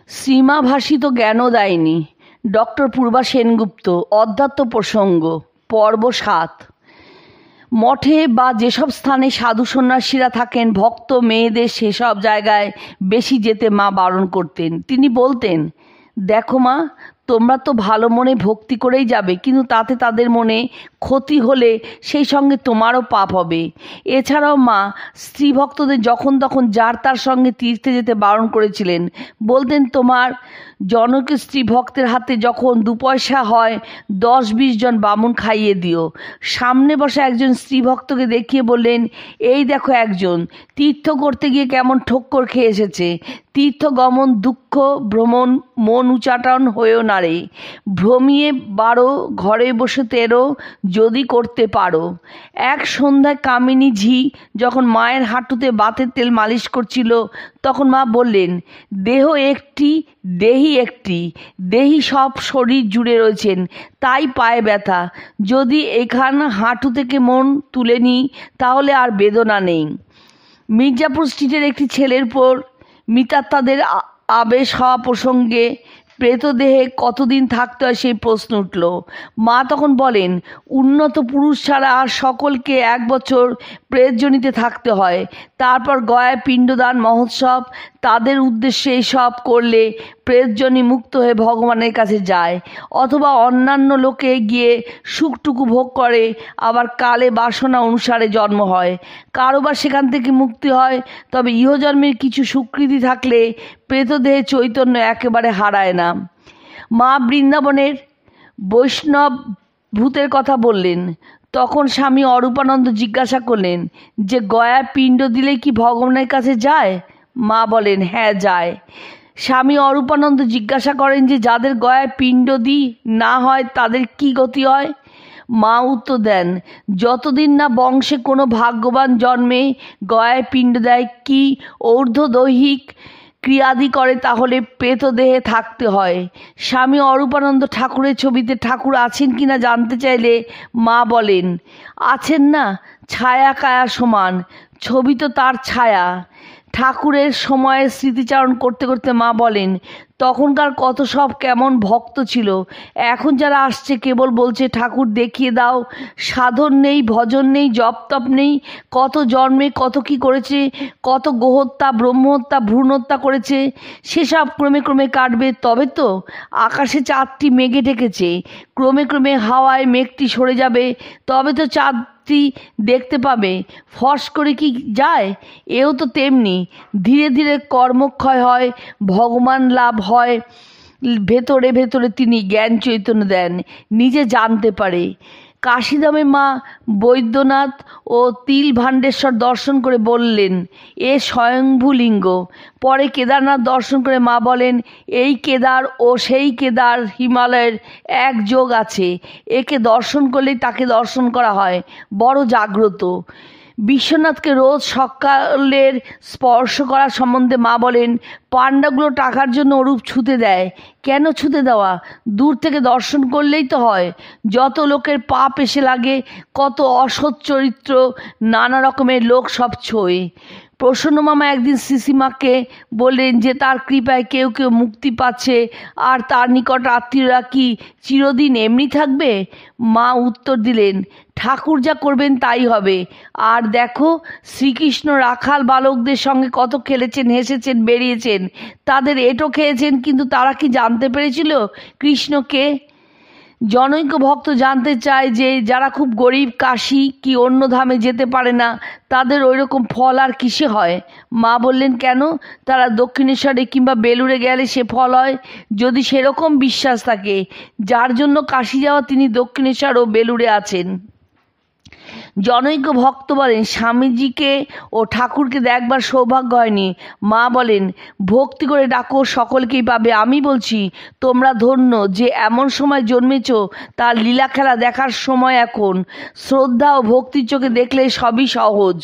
সীমা ভাষিত জ্ঞান দেয়নি। ডক্টর পূর্বা সেনগুপ্ত। অধ্যাত্ম প্রসঙ্গ পর্ব ৭। মঠে বা যেসব স্থানে সাধু সন্ন্যাসীরা থাকেন, ভক্ত মেয়েদের সেসব জায়গায় বেশি যেতে মা বারণ করতেন। তিনি বলতেন, দেখো মা, তোমরা তো ভালো মনে ভক্তি করেই যাবে, কিন্তু তাতে তাদের মনে ক্ষতি হলে সেই সঙ্গে তোমারও পাপ হবে। এছাড়াও মা স্ত্রী ভক্তদের যখন তখন যার তার সঙ্গে তীর্থে যেতে বারণ করেছিলেন। বলতেন, তোমার জনক স্ত্রী ভক্তের হাতে যখন 2 পয়সা হয় 10-20 জন বামুন খাইয়ে দিও। সামনে বসা একজন স্ত্রী ভক্তকে দেখিয়ে বললেন, এই দেখো একজন তীর্থ করতে গিয়ে কেমন ঠোক্কর খেয়ে এসেছে। তীর্থ গমন দুঃখ, ভ্রমণ মন উচাটন হয়েও না রে। ভ্রমিয়ে 12, ঘরে বসে 13 যদি করতে পারো। এক সন্ধ্যায় কামিনী ঝি যখন মায়ের হাঁটুতে বাতের তেল মালিশ করছিল, তখন মা বললেন, দেহ একটি, দেহি একটি, দেহি সব শরীর জুড়ে রয়েছেন, তাই পায়ে ব্যথা। যদি এখান হাঁটু থেকে মন তুলে নিই তাহলে আর বেদনা নেই। মির্জাপুর স্ট্রিটের একটি ছেলের পর মিতাত্মাদের আবেশ হওয়া প্রসঙ্গে প্রেতদেহে কতদিন থাকতে হয় সেই প্রশ্ন উঠল। মা তখন বলেন, উন্নত পুরুষ ছাড়া আর সকলকে 1 বছর প্রেতজনিতে থাকতে হয়। তারপর গয়ায় পিণ্ডদান মহোৎসব, তাদের উদ্দেশ্যে এইসব করলে প্রেতজনি মুক্ত হয়ে ভগবানের কাছে যায়, অথবা অন্যান্য লোকে গিয়ে সুখটুকু ভোগ করে, আবার কালে বাসনা অনুসারে জন্ম হয়। কারোবার সেখান থেকে মুক্তি হয়, তবে ইহজন্মের কিছু সুকৃতি থাকলে প্রেতদেহে চৈতন্য একেবারে হারায় না। মা বৃন্দাবনের বৈষ্ণব ভূতের কথা বললেন। তখন স্বামী অরূপানন্দ জিজ্ঞাসা করলেন যে, গয়া পিণ্ড দিলে কি ভগবানের কাছে যায়? মা বলেন, হ্যাঁ যায়। স্বামী অরূপানন্দ জিজ্ঞাসা করেন যে, যাদের গয়ায় পিণ্ড দিই না হয় তাদের কি গতি হয়? মা উত্তর দেন, যতদিন না বংশে কোনো ভাগ্যবান জন্মে গয়ায় পিণ্ড দেয় কি ঊর্ধ্বদৈহিক ক্রিয়াদি করে, তাহলে প্রেতদেহে থাকতে হয়। স্বামী অরূপানন্দ ঠাকুরের ছবিতে ঠাকুর আছেন কিনা জানতে চাইলে মা বলেন, আছেন না, ছায়া কায়া সমান, ছবি তো তার ছায়া। ঠাকুরের সময়ে স্মৃতিচারণ করতে করতে মা বলেন, তখনকার কত সব কেমন ভক্ত ছিল। এখন যারা আসছে কেবল বলছে, ঠাকুর দেখিয়ে দাও। সাধন নেই, ভজন নেই, জপ তপ নেই। কত জন্মে কত কি করেছে, কত গোহত্যা, ব্রহ্মহত্যা, ভ্রূণহত্যা করেছে, সেসব ক্রমে ক্রমে কাটবে। তবে তো আকাশে চাঁদটি মেঘে ঢেকেছে, ক্রমে ক্রমে হাওয়ায় মেঘটি সরে যাবে, তবে তো চাঁদটি দেখতে পাবে। ফস করে কি যায়? এও তো তেমনি। ধীরে ধীরে কর্মক্ষয় হয়, ভগবান লাভ হয়। ভেতরে ভেতরে তিনি জ্ঞান চৈতন্য দেন, নিজে জানতে পারে। কাশীধামে মা বৈদ্যনাথ ও তিলভাণ্ডেশ্বর দর্শন করে বললেন, এ স্বয়ংভূ লিঙ্গ। পরে কেদারনাথ দর্শন করে মা বলেন, এই কেদার ও সেই কেদার হিমালয়ের এক যোগ আছে। একে দর্শন করলেই তাকে দর্শন করা হয়। বড় জাগ্রত। বিশ্বনাথকে রোজ সকালের স্পর্শ করার সম্বন্ধে মা বলেন, পাণ্ডাগুলো টাকার জন্য ওরূপ ছুতে দেয়। কেন ছুতে দেওয়া? দূর থেকে দর্শন করলেই তো হয়। যত লোকের পাপ এসে লাগে, কত অসৎ চরিত্র, নানা রকমের লোক সব ছোঁয়। প্রসন্ন মামা একদিন শ্রীসীমাকে বললেন যে, তার কৃপায় কেউ কেউ মুক্তি পাচ্ছে, আর তার নিকট আত্মীয়রা কি চিরদিন এমনি থাকবে? মা উত্তর দিলেন, ঠাকুর যা করবেন তাই হবে। আর দেখো, শ্রীকৃষ্ণ রাখাল বালকদের সঙ্গে কত খেলেছেন, হেসেছেন, বেরিয়েছেন, তাদের এঁটো খেয়েছেন, কিন্তু তারা কি জানতে পেরেছিল কৃষ্ণকে? জনৈক ভক্ত জানতে চায় যে, যারা খুব গরিব, কাশী কি অন্য ধামে যেতে পারে না, তাদের ওই রকম ফল আর কিসে হয়? মা বললেন, কেন? তারা দক্ষিণেশ্বরে কিংবা বেলুড়ে গেলে সে ফল হয়। যদি সেরকম বিশ্বাস থাকে, যার জন্য কাশী যাওয়া, তিনি দক্ষিণেশ্বর ও বেলুড়ে আছেন। জনৈক ভক্ত বলেন, স্বামীজিকে ও ঠাকুরকে দেখবার সৌভাগ্য হয়নি। মা বলেন, ভক্তি করে ডাকো, সকলকেই পাবে। আমি বলছি, তোমরা ধন্য যে এমন সময় জন্মেছ, তার লীলা খেলা দেখার সময় এখন। শ্রদ্ধা ও ভক্তির চোখে দেখলে সবই সহজ।